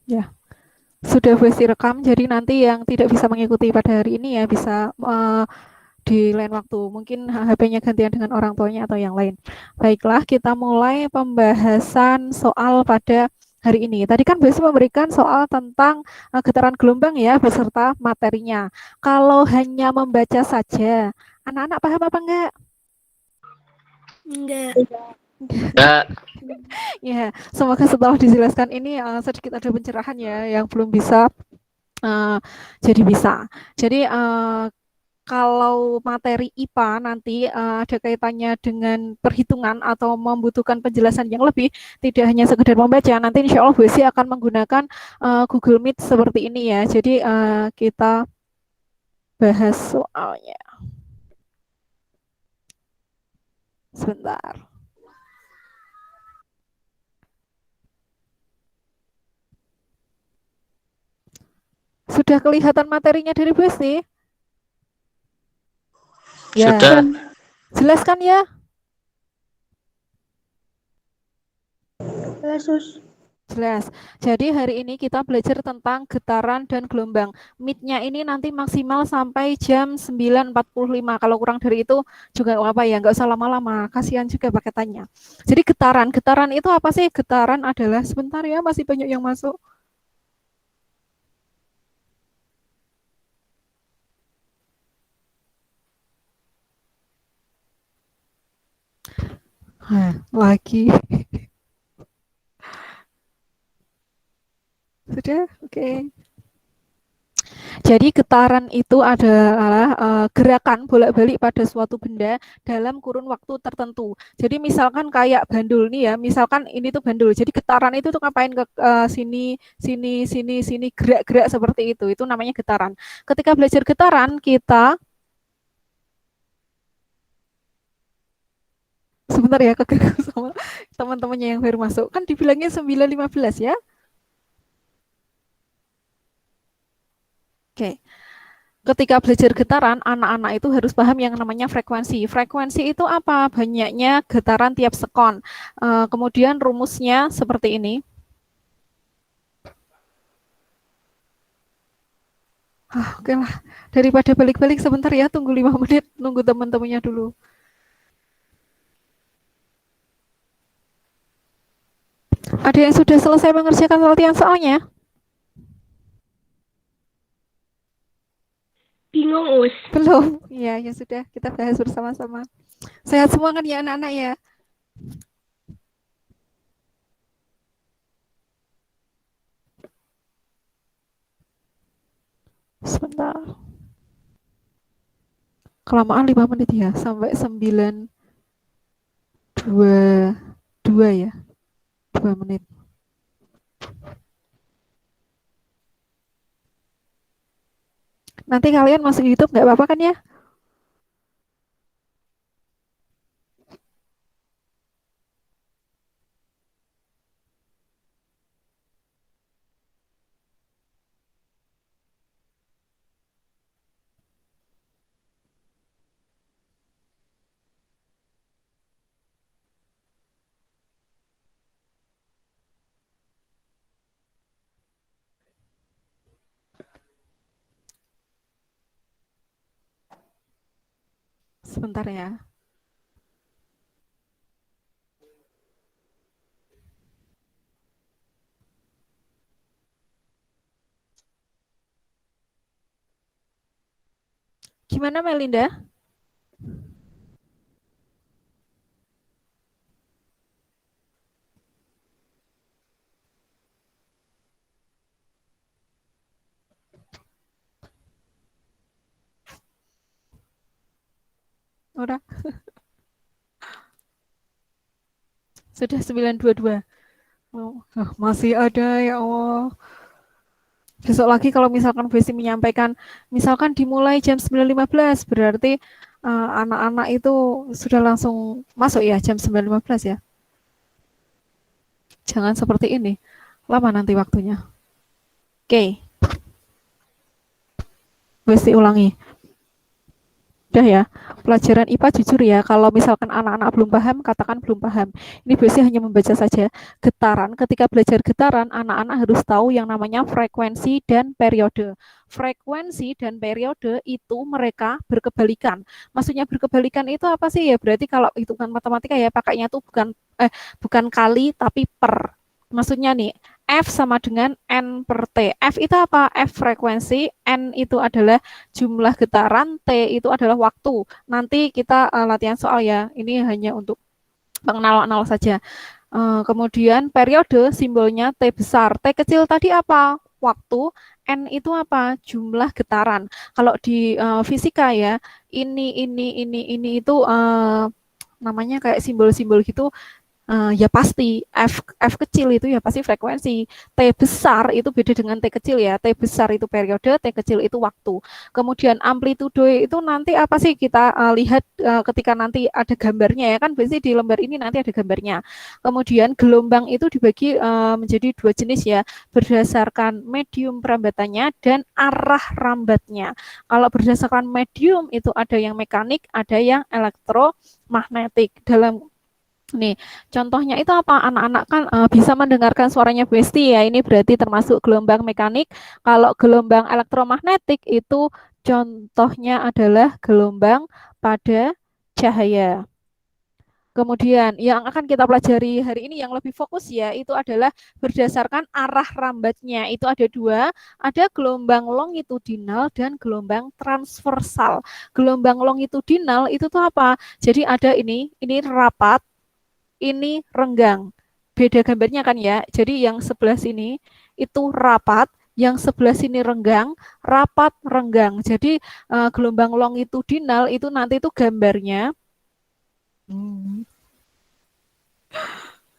Ya, sudah voice rekam, jadi nanti yang tidak bisa mengikuti pada hari ini ya bisa di lain waktu. Mungkin HP-nya gantian dengan orang tuanya atau yang lain. Baiklah, kita mulai pembahasan soal pada hari ini. Tadi kan biasa memberikan soal tentang getaran gelombang ya beserta materinya. Kalau hanya membaca saja, anak-anak paham apa enggak? Enggak. Enggak. Ya, semoga setelah dijelaskan ini sedikit ada pencerahan ya yang belum bisa jadi bisa. Jadi kalau materi IPA nanti ada kaitannya dengan perhitungan atau membutuhkan penjelasan yang lebih, tidak hanya sekedar membaca, nanti insya Allah Bu Esi akan menggunakan Google Meet seperti ini ya. Jadi kita bahas soalnya. Sebentar. Sudah kelihatan materinya dari Bu Esi? Ya. Sudah. Jelaskan ya. Jelas. Jadi hari ini kita belajar tentang getaran dan gelombang. Meet-nya ini nanti maksimal sampai jam 9.45. Kalau kurang dari itu juga apa ya, nggak usah lama-lama. Kasihan juga paketannya. Jadi getaran. Getaran itu apa sih? Getaran adalah, sebentar ya, masih banyak yang masuk. Lagi. Sudah? Oke. Jadi getaran itu adalah gerakan bolak-balik pada suatu benda dalam kurun waktu tertentu. Jadi misalkan kayak bandul nih ya, misalkan ini tuh bandul. Jadi getaran itu tuh ngapain ke sini, sini, sini, sini, gerak-gerak seperti itu. Itu namanya getaran. Ketika belajar getaran, kita sebentar ya keganggu sama teman-temannya yang baru masuk. Kan dibilangnya 9.15 ya. Oke. Ketika belajar getaran, anak-anak itu harus paham yang namanya frekuensi. Frekuensi itu apa? Banyaknya getaran tiap sekon. Kemudian rumusnya seperti ini. Oke lah, daripada balik-balik sebentar ya, tunggu 5 menit, nunggu teman-temannya dulu. Ada yang sudah selesai mengerjakan latihan soalnya? Bingung, Us. Belum? Ya, ya sudah, kita bahas bersama-sama. Sehat semua kan ya anak-anak ya? Sebentar. Kelamaan 5 menit ya, sampai 9.22 ya. 2 menit. Nanti kalian masuk YouTube nggak apa-apa kan ya? Sebentar ya. Gimana Melinda? Udah? Sudah 9.22. Oh, masih ada ya Allah. Besok lagi kalau misalkan Besi menyampaikan, misalkan dimulai jam 9.15, berarti anak-anak itu sudah langsung masuk ya jam 9.15 ya. Jangan seperti ini. Lama nanti waktunya. Oke. Besi ulangi. Udah ya, pelajaran IPA jujur ya, kalau misalkan anak-anak belum paham, katakan belum paham. Ini biasanya hanya membaca saja. Getaran, ketika belajar getaran, anak-anak harus tahu yang namanya frekuensi dan periode. Frekuensi dan periode itu mereka berkebalikan. Maksudnya berkebalikan itu apa sih ya? Berarti kalau hitungan matematika ya pakainya tuh bukan kali tapi per. Maksudnya nih, F sama dengan N per T. F itu apa? F frekuensi, N itu adalah jumlah getaran, T itu adalah waktu. Nanti kita latihan soal ya. Ini hanya untuk pengenalan awal saja. Kemudian periode simbolnya T besar. T kecil tadi apa? Waktu. N itu apa? Jumlah getaran. Kalau di fisika ya, ini itu namanya kayak simbol-simbol gitu. Ya pasti F kecil itu ya pasti frekuensi. T besar itu beda dengan T kecil ya. T besar itu periode, T kecil itu waktu. Kemudian amplitudo itu nanti apa sih kita lihat ketika nanti ada gambarnya ya kan biasanya di lembar ini nanti ada gambarnya. Kemudian gelombang itu dibagi menjadi dua jenis ya berdasarkan medium perambatannya dan arah rambatnya. Kalau berdasarkan medium itu ada yang mekanik, ada yang elektromagnetik. Dalam Nih, contohnya itu apa? Anak-anak kan bisa mendengarkan suaranya Bu Esti ya. Ini berarti termasuk gelombang mekanik. Kalau gelombang elektromagnetik itu contohnya adalah gelombang pada cahaya. Kemudian yang akan kita pelajari hari ini yang lebih fokus ya itu adalah berdasarkan arah rambatnya. Itu ada dua, ada gelombang longitudinal dan gelombang transversal. Gelombang longitudinal itu tuh apa? Jadi ada ini rapat, ini renggang. Beda gambarnya kan ya. Jadi yang sebelah sini itu rapat, yang sebelah sini renggang, rapat, renggang. Jadi gelombang longitudinal itu nanti itu gambarnya.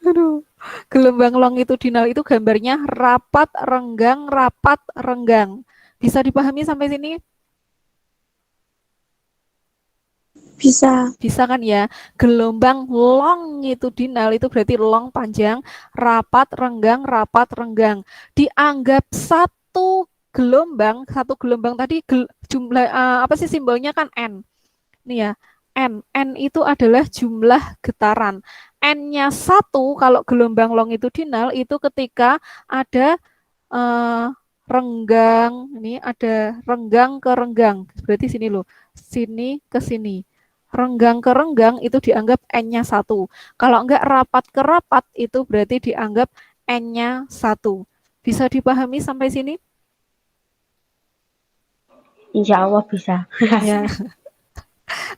Aduh. Gelombang longitudinal itu gambarnya rapat, renggang, rapat, renggang. Bisa dipahami sampai sini? Bisa. Bisa kan ya? Gelombang longitudinal itu berarti long panjang, rapat, renggang. Dianggap satu gelombang tadi jumlah apa sih simbolnya kan N. Nih ya, N. N itu adalah jumlah getaran. N-nya 1 kalau gelombang longitudinal itu ketika ada renggang, ini ada renggang ke renggang. Berarti sini loh, sini ke sini. Renggang ke renggang itu dianggap N-nya 1. Kalau enggak rapat ke rapat itu berarti dianggap N-nya 1. Bisa dipahami sampai sini? Insya Allah bisa. Ya.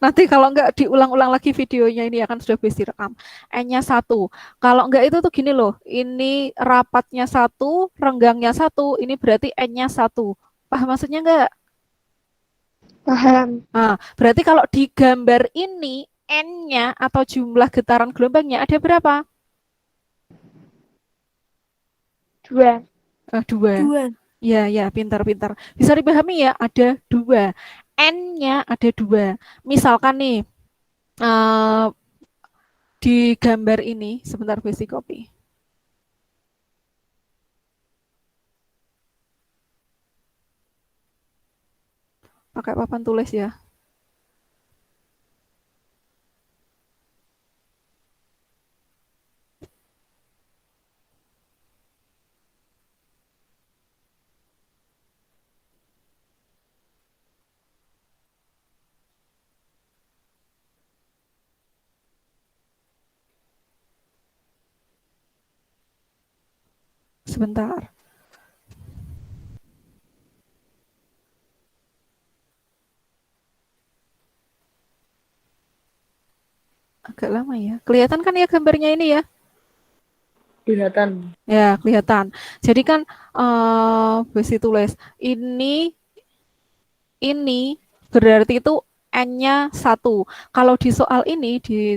Nanti kalau enggak diulang-ulang lagi videonya ini akan sudah bisa direkam. N-nya 1. Kalau enggak itu tuh gini loh, ini rapatnya 1, renggangnya 1, ini berarti N-nya 1. Paham maksudnya enggak? Paham. Nah, berarti kalau di gambar ini N-nya atau jumlah getaran gelombangnya ada berapa? 2. 2. 2. Ya, ya, pintar-pintar. Bisa dipahami ya, ada 2. N-nya ada 2. Misalkan nih, di gambar ini, sebentar besi copy. Pakai papan tulis ya. Sebentar. Agak lama ya. Kelihatan kan ya gambarnya ini ya? Kelihatan. Ya, kelihatan. Jadi kan besi tulis ini berarti itu N-nya 1. Kalau di soal ini di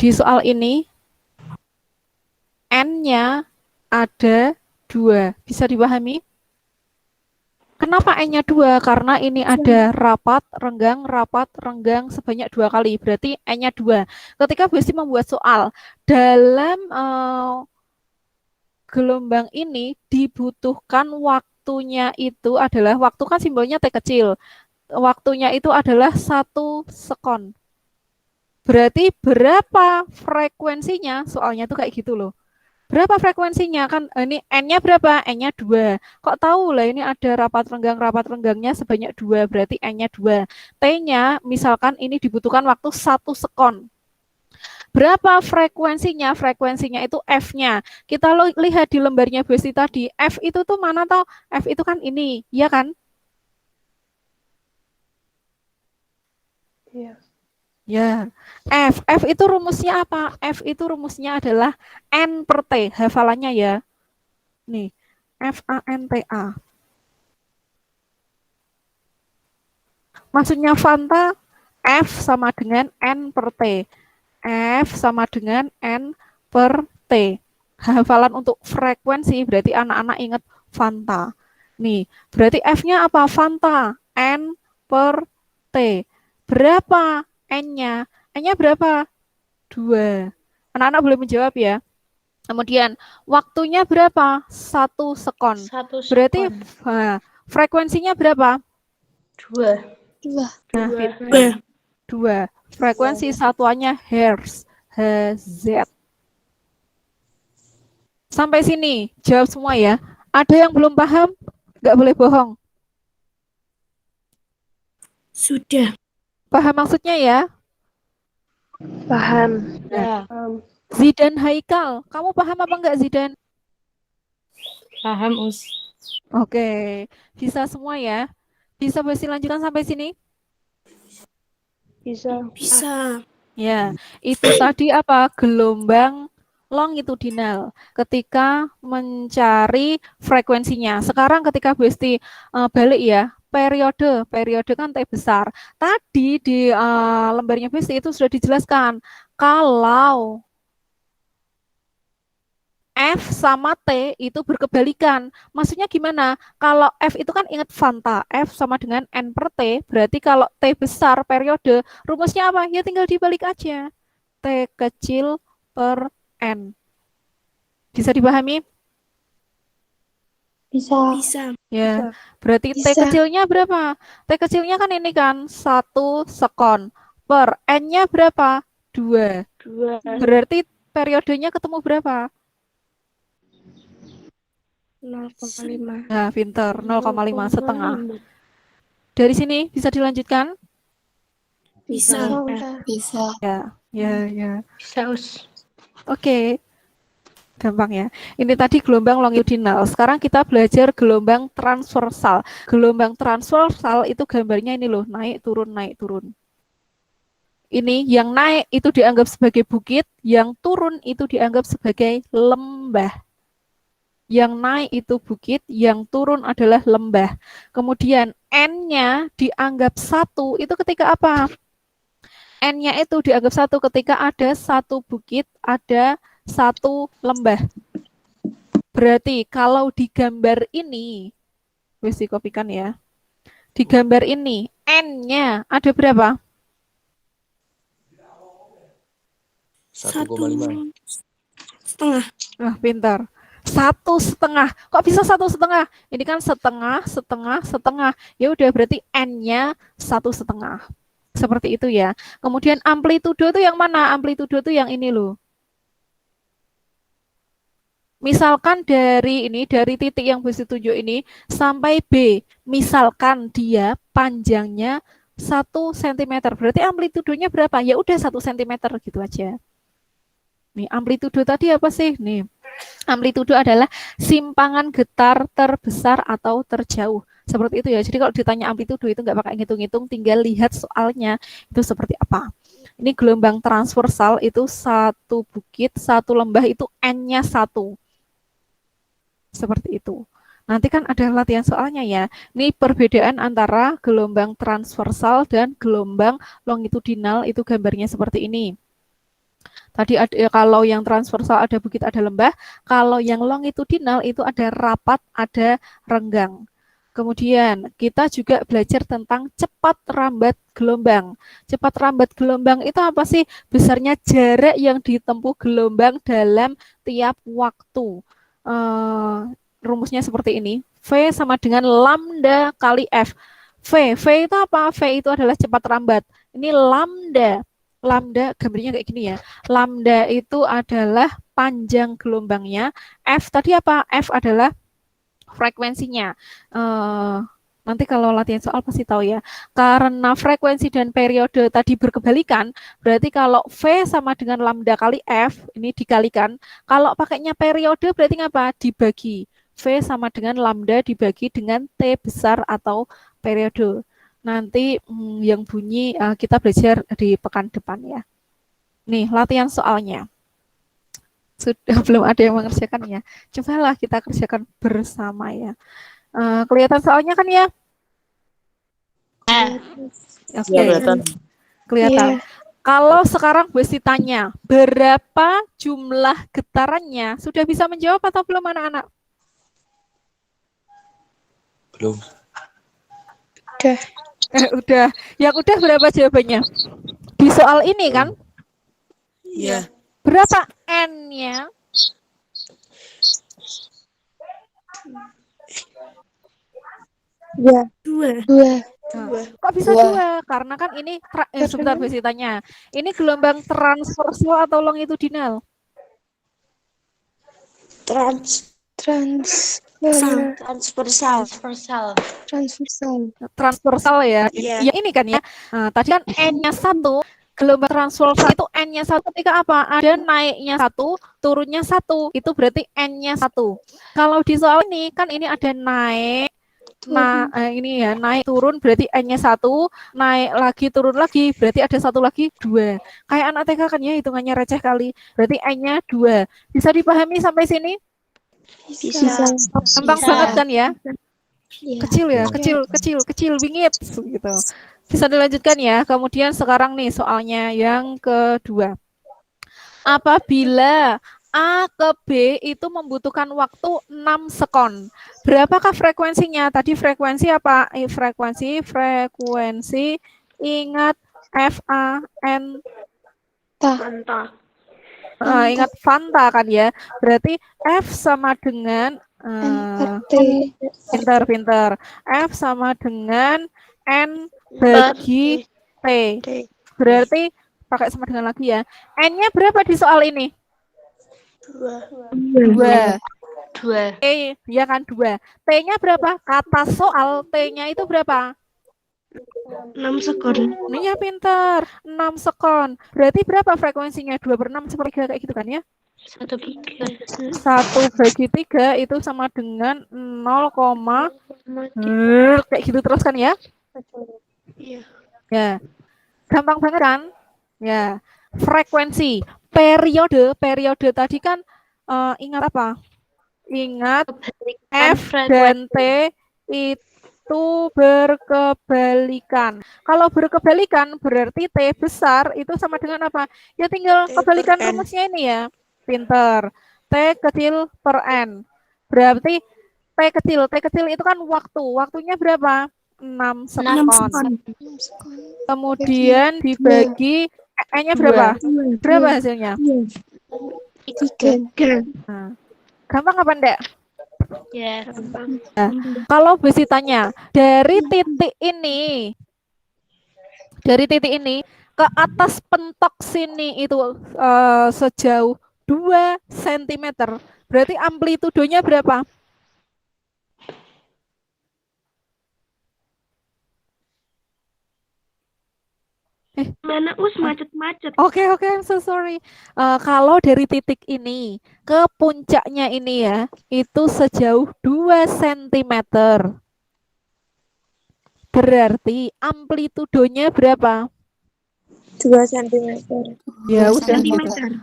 soal ini N-nya ada 2. Bisa dipahami? Kenapa N-nya 2? Karena ini ada rapat, renggang sebanyak 2 kali. Berarti N-nya 2. Ketika Besti membuat soal, dalam gelombang ini dibutuhkan waktu waktunya itu adalah, waktu kan simbolnya T kecil, waktunya itu adalah 1 sekon. Berarti berapa frekuensinya? Soalnya tuh kayak gitu loh. Berapa frekuensinya? Kan ini N-nya berapa? N-nya 2. Kok tahu lah ini ada rapat renggangnya sebanyak 2, berarti N-nya 2. T-nya misalkan ini dibutuhkan waktu 1 sekon. Berapa frekuensinya? Frekuensinya itu F-nya. Kita lihat di lembarnya Besti tadi, F itu tuh mana toh? F itu kan ini, ya kan? Iya. Ya, F itu rumusnya apa? F itu rumusnya adalah N per T, hafalannya ya. Nih, FANTA. Maksudnya Fanta, F sama dengan N per T. F sama dengan N per T. Hafalan untuk frekuensi, berarti anak-anak ingat Fanta. Nih, berarti F-nya apa? Fanta, N per T. Berapa N-nya? N-nya berapa? 2. Anak-anak boleh menjawab ya. Kemudian waktunya berapa? 1 sekon. 1 sekon. Berarti frekuensinya berapa? 2. Nah, 2. Frekuensi satuannya hertz. Hz. Sampai sini jawab semua ya. Ada yang belum paham? Nggak boleh bohong. Sudah. Paham maksudnya ya? Paham. Ya. Zidan Haikal, kamu paham apa enggak Zidan? Paham, Us. Oke, bisa semua ya? Bisa Besti lanjutkan sampai sini? Bisa. Ya, itu tadi apa? Gelombang longitudinal ketika mencari frekuensinya. Sekarang ketika Besti balik ya, periode kan T besar. Tadi di lembarnya Besti itu sudah dijelaskan kalau F sama T itu berkebalikan. Maksudnya gimana? Kalau F itu kan ingat Fanta, F sama dengan N per T, berarti kalau T besar periode, rumusnya apa? Ya tinggal dibalik aja. T kecil per N. Bisa dipahami? Bisa. Ya, berarti T Bisa. kecilnya berapa? T kecilnya kan ini kan 1 sekon. Per N-nya berapa? 2. 2. Berarti periodenya ketemu berapa? 0,5. Nah, pinter. 0,5 setengah. Dari sini bisa dilanjutkan? Bisa. Bisa. Ya. Bisa, Us. Oke. Gampang ya. Ini tadi gelombang longitudinal. Sekarang kita belajar gelombang transversal. Gelombang transversal itu gambarnya ini loh, naik turun naik turun. Ini yang naik itu dianggap sebagai bukit, yang turun itu dianggap sebagai lembah. Yang naik itu bukit, yang turun adalah lembah. Kemudian N-nya dianggap 1, itu ketika apa? N-nya itu dianggap 1 ketika ada 1 bukit, ada 1 lembah. Berarti kalau di gambar ini, wis dikopikan ya. Di gambar ini, N-nya ada berapa? 1,5. Setengah. Wah, pintar. 1,5. Kok bisa 1,5? Ini kan setengah, setengah, setengah. Ya udah berarti N-nya 1,5. Seperti itu ya. Kemudian amplitudo itu yang mana? Amplitudo itu yang ini loh. Misalkan dari titik yang Besti tunjuk ini sampai B. Misalkan dia panjangnya 1 cm. Berarti amplitudonya berapa? Ya udah 1 cm gitu aja. Nih, amplitudo tadi apa sih? Nih, amplitudo adalah simpangan getar terbesar atau terjauh. Seperti itu ya. Jadi kalau ditanya amplitudo itu nggak pakai ngitung-ngitung, tinggal lihat soalnya itu seperti apa. Ini gelombang transversal itu 1 bukit, 1 lembah itu N-nya 1. Seperti itu. Nanti kan ada latihan soalnya ya. Ini perbedaan antara gelombang transversal dan gelombang longitudinal itu gambarnya seperti ini. Tadi ada, kalau yang transversal ada bukit, ada lembah. Kalau yang longitudinal itu ada rapat, ada renggang. Kemudian kita juga belajar tentang cepat rambat gelombang. Cepat rambat gelombang itu apa sih? Besarnya jarak yang ditempuh gelombang dalam tiap waktu. Rumusnya seperti ini. V sama dengan lambda kali F. V itu apa? V itu adalah cepat lambat. Ini lambda. Lambda gambarnya kayak gini ya. Lambda itu adalah panjang gelombangnya. F tadi apa? F adalah frekuensinya. Nanti kalau latihan soal pasti tahu ya. Karena frekuensi dan periode tadi berkebalikan, berarti kalau V sama dengan lambda kali F, ini dikalikan. Kalau pakainya periode berarti apa? Dibagi. V sama dengan lambda dibagi dengan T besar atau periode. Nanti yang bunyi kita belajar di pekan depan ya. Nih, latihan soalnya. Sudah belum ada yang mengerjakan ya. Cobalah kita kerjakan bersama ya. Kelihatan soalnya kan ya? Oke, kelihatan. Kalau sekarang Besti tanya, berapa jumlah getarannya? Sudah bisa menjawab atau belum anak-anak? Belum. Udah. Yang udah berapa jawabannya? Di soal ini kan? Iya. Berapa N-nya? Dua. Kok bisa dua? Karena kan ini sebentar Besi tanya. Ini gelombang transversal atau longitudinal? Transversal ya. Ya ini kan ya. Tadi kan N-nya 1, gelombang transversal itu N-nya 1 ketika apa? Ada naiknya 1, turunnya 1. Itu berarti N-nya 1. Kalau di soal ini kan ini ada naik. Nah, ini ya naik turun berarti N-nya 1, naik lagi turun lagi berarti ada 1 lagi 2. Kayak anak TK kan ya hitungannya receh kali. Berarti N-nya 2. Bisa dipahami sampai sini? Bisa. Gampang banget kan ya? Kecil ya, kecil bingit gitu. Bisa dilanjutkan ya. Kemudian sekarang nih soalnya yang kedua. Apabila A ke B itu membutuhkan waktu 6 sekon. Berapakah frekuensinya? Tadi frekuensi apa? Frekuensi ingat FAN. Ingat Fanta kan ya. Berarti F sama dengan pinter. F sama dengan N bagi T. Berarti pakai sama dengan lagi ya. N-nya berapa di soal ini? 2. Ya kan 2. T-nya berapa? Kata soal T-nya itu berapa? 6 sekon. Iya pintar. 6 sekon. Berarti berapa frekuensinya? 2/6/3 kayak gitu kan ya? 1 bagi 3 itu sama dengan 0, kayak gitu terus kan ya? Iya. Ya. Gampang banget kan? Ya. Frekuensi. Periode tadi kan ingat apa? Ingat F dan T itu berkebalikan. Kalau berkebalikan berarti T besar itu sama dengan apa? Ya tinggal kebalikan rumusnya ini ya. Pinter. T kecil per N. Berarti T kecil itu kan waktu. Waktunya berapa? 6 sekon. Kemudian dibagi E-nya berapa? Berapa hasilnya? 3. Nah, gampang apa enggak? Ya, gampang. Nah, kalau Besi tanya, dari titik ini ke atas pentok sini itu sejauh 2 cm. Berarti amplitudonya berapa? Mana macet-macet. Oke, I'm so sorry. Kalau dari titik ini ke puncaknya ini ya, itu sejauh 2 cm. Berarti amplitudonya berapa? 2 cm. Ya udah.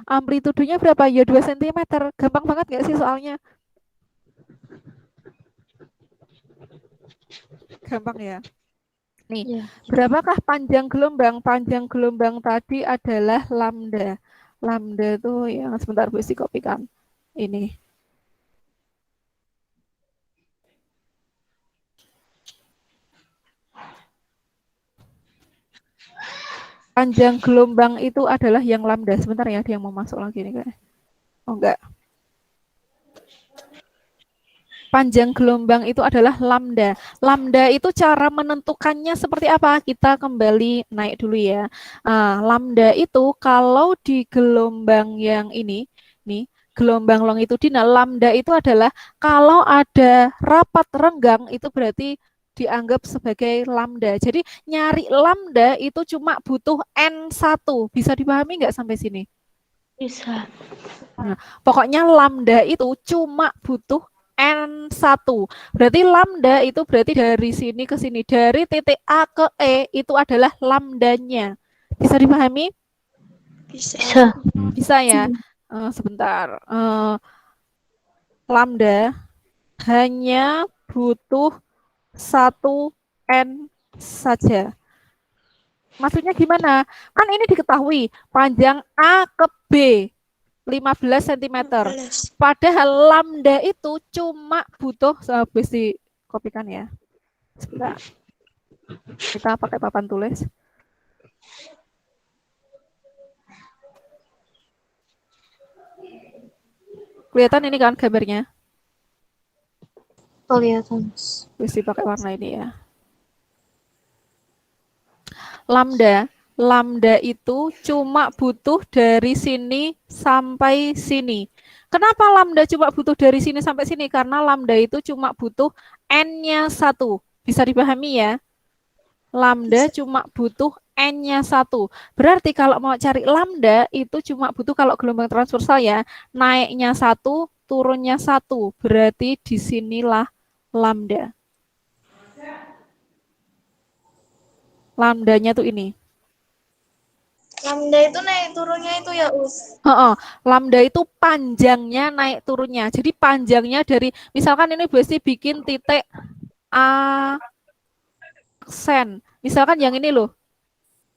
Amplitudonya berapa? Ya 2 cm. Gampang banget nggak sih soalnya? Gampang ya. Nih, berapakah panjang gelombang? Panjang gelombang tadi adalah lambda. Lambda itu yang sebentar Bu Isi kopikan. Ini. Panjang gelombang itu adalah yang lambda. Sebentar ya, dia mau masuk lagi nih kayak. Oh enggak. Panjang gelombang itu adalah lambda. Lambda itu cara menentukannya seperti apa? Kita kembali naik dulu ya. Lambda itu kalau di gelombang yang ini, nih, gelombang longitudinal, lambda itu adalah kalau ada rapat renggang itu berarti dianggap sebagai lambda. Jadi nyari lambda itu cuma butuh N1. Bisa dipahami nggak sampai sini? Bisa. Nah, pokoknya lambda itu cuma butuh N1. Berarti lambda itu berarti dari sini ke sini. Dari titik A ke E itu adalah lambdanya. Bisa dipahami? Bisa. Bisa ya. Sebentar. Lambda hanya butuh 1 N saja. Maksudnya gimana? Kan ini diketahui panjang A ke B 15 cm. Padahal lambda itu cuma butuh, bisa kopikan ya. Sebentar. Kita pakai papan tulis. Kelihatan ini kan gambarnya? Kelihatan. Bisa pakai warna ini ya. Lambda itu cuma butuh dari sini sampai sini. Kenapa lambda cuma butuh dari sini sampai sini? Karena lambda itu cuma butuh N-nya 1. Bisa dipahami ya? Lambda cuma butuh N-nya 1. Berarti kalau mau cari lambda itu cuma butuh kalau gelombang transversal ya, naiknya 1, turunnya 1. Berarti disinilah lambda. Lambdanya tuh ini. Lambda itu naik turunnya itu ya, Us? Lambda itu panjangnya naik turunnya. Jadi panjangnya dari, misalkan ini Besti bikin titik A aksen. Misalkan yang ini loh.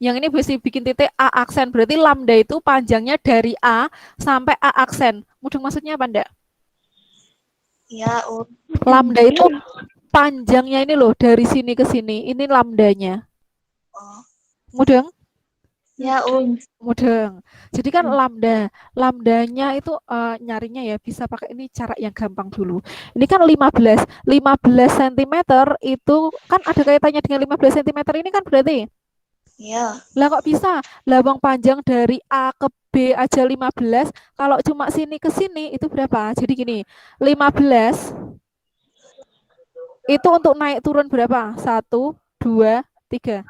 Yang ini Besti bikin titik A aksen. Berarti lambda itu panjangnya dari A sampai A aksen. Mudeng maksudnya apa enggak? Ya, Us. Lambda itu panjangnya ini loh, dari sini ke sini. Ini lambdanya. Mudeng? Ya, Us. Mudeng. Jadi kan lambdanya itu nyarinya ya bisa pakai ini cara yang gampang dulu. Ini kan 15 cm itu kan ada kaitannya dengan 15 cm ini kan berarti. Ya. Lah kok bisa? Lambang panjang dari A ke B aja 15, kalau cuma sini ke sini itu berapa? Jadi gini, 15 itu untuk naik turun berapa? 1, 2, 3.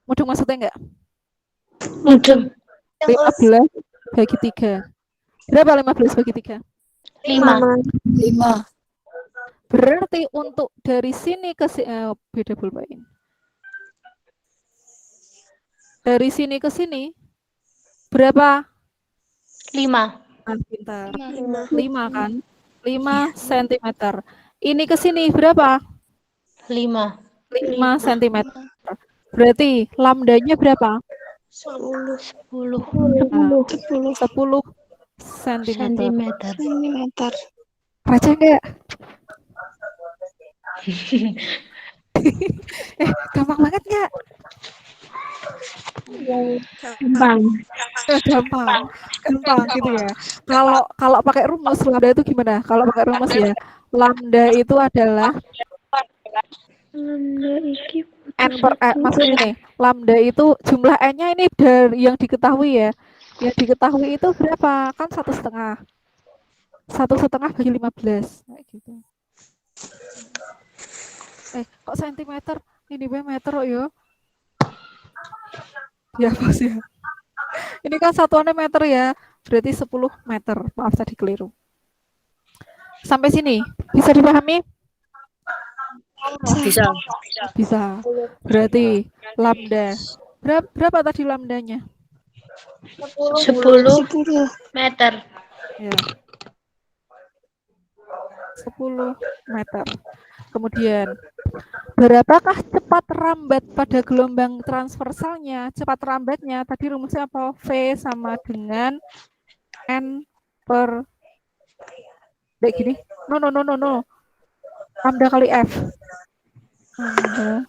Mudeng maksudnya enggak? Mudeng. 15 bagi 3. Berapa 15 bagi 3? 5. Berarti untuk dari sini ke sini, beda pulpen. Dari sini ke sini, berapa? 5. Pintar. 5 kan? 5 cm. Ini ke sini berapa? 5. 5 cm. Berarti lambdanya berapa? 10 10 cm. Baca enggak? Gampang banget enggak? Gampang gitu ya. Kalau pakai rumus lambda itu gimana? Kalau pakai rumus ya, lambda itu adalah N per E. Maksudnya nih, lambda itu jumlah N-nya ini dari yang diketahui ya. Yang diketahui itu berapa? Kan 1,5. 1,5 bagi 15. Kayak gitu. Kok sentimeter? Ini meter kok ya? Ya pas ya. Ini kan satuannya meter ya. Berarti 10 meter. Maaf tadi keliru. Sampai sini bisa dipahami? Bisa. Berarti lambda. Berapa tadi lambdanya? 10 meter. Ya. 10 meter. Kemudian, berapakah cepat rambat pada gelombang transversalnya? Cepat rambatnya tadi rumusnya apa? V sama dengan N per kayak gini. No. Lambda kali F. Lambda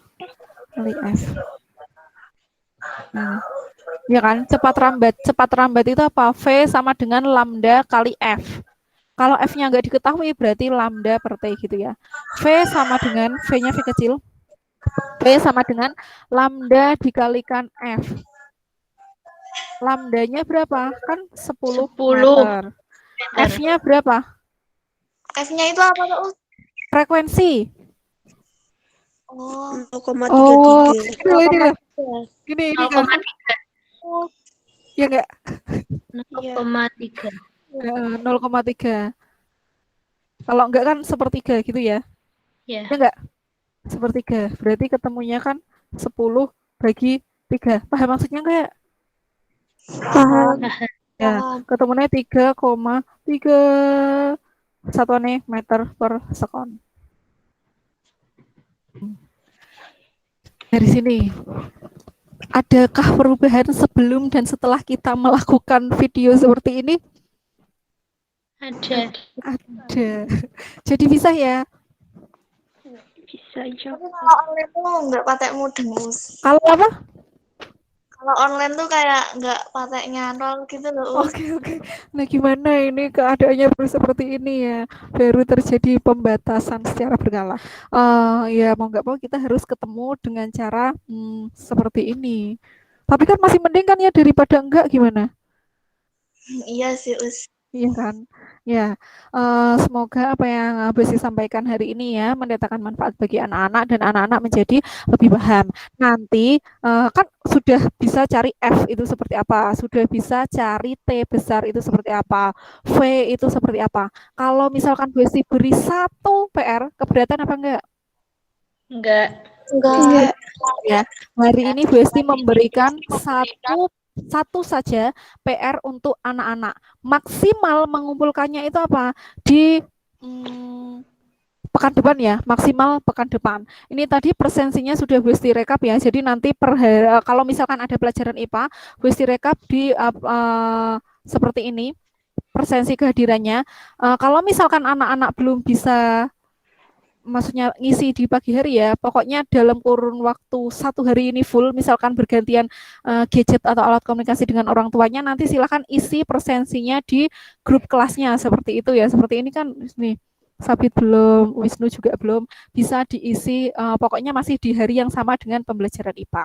kali F. Ya kan, cepat rambat. Cepat rambat itu apa? V sama dengan lambda kali F. Kalau F-nya nggak diketahui berarti lambda per T gitu ya. V sama dengan, V-nya V kecil. V sama dengan lambda dikalikan F. Lambdanya berapa? Kan 10 meter. F-nya berapa? F-nya itu apa tuh? Frekuensi. Oh, 0,33. Ini loh. Ini kan. Ya enggak? 0,3. 0,3. Kalau enggak kan sepertiga gitu ya? Ya. Ya enggak? Sepertiga. Berarti ketemunya kan 10 bagi 3. Paham maksudnya enggak? Paham. Ya, ketemunya 3,3 satuannya meter per sekon. Dari sini, adakah perubahan sebelum dan setelah kita melakukan video seperti ini? Ada. Ada. Jadi bisa ya? Bisa jawab. tapi kalau online tuh nggak pakai mudeng, Us. Kalau apa? Kalau online tuh kayak nggak pakai nyantol gitu loh, Us. Oke. Nah, gimana ini keadaannya baru seperti ini ya? Baru terjadi pembatasan secara berkala. Ya mau nggak mau kita harus ketemu dengan cara seperti ini. Tapi kan masih mending kan ya daripada enggak, gimana? Iya sih, Us. Iya kan? Ya, semoga apa yang Besi sampaikan hari ini ya mendatangkan manfaat bagi anak-anak dan anak-anak menjadi lebih paham. Nanti kan sudah bisa cari F itu seperti apa, sudah bisa cari T besar itu seperti apa, V itu seperti apa. Kalau misalkan Besi beri 1 PR, keberatan apa enggak? Enggak. Ya, hari ini Besti memberikan satu saja PR untuk anak-anak. Maksimal mengumpulkannya itu apa? Di pekan depan ya, maksimal pekan depan. Ini tadi presensinya sudah Besti rekap ya. Jadi nanti kalau misalkan ada pelajaran IPA, Besti rekap di seperti ini presensi kehadirannya. Kalau misalkan anak-anak belum bisa, maksudnya ngisi di pagi hari ya, pokoknya dalam kurun waktu 1 hari ini full, misalkan bergantian gadget atau alat komunikasi dengan orang tuanya, nanti silakan isi presensinya di grup kelasnya seperti itu ya. Seperti ini kan nih, Sabit belum, Wisnu juga belum, bisa diisi, pokoknya masih di hari yang sama dengan pembelajaran IPA.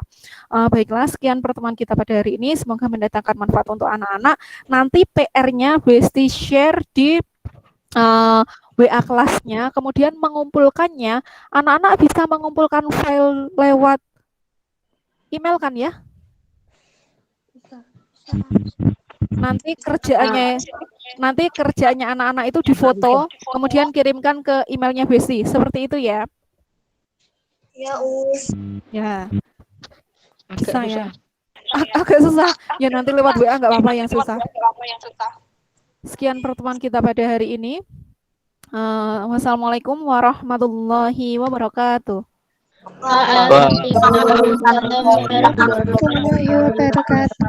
Baiklah, sekian pertemuan kita pada hari ini, semoga mendatangkan manfaat untuk anak-anak. Nanti PR-nya Besti share di WA kelasnya, kemudian mengumpulkannya, anak-anak bisa mengumpulkan file lewat email kan ya? Nanti kerjaannya anak-anak itu difoto, kemudian kirimkan ke emailnya Besti, seperti itu ya? Ya, Us. Ya, bisa ya? Agak susah, ya nanti lewat WA nggak apa-apa yang susah. Sekian pertemuan kita pada hari ini. Wassalamualaikum warahmatullahi wabarakatuh. Warahmatullahi wabarakatuh.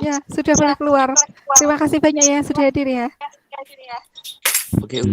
Ya, sudah boleh keluar. Terima kasih banyak ya sudah hadir ya. Oke.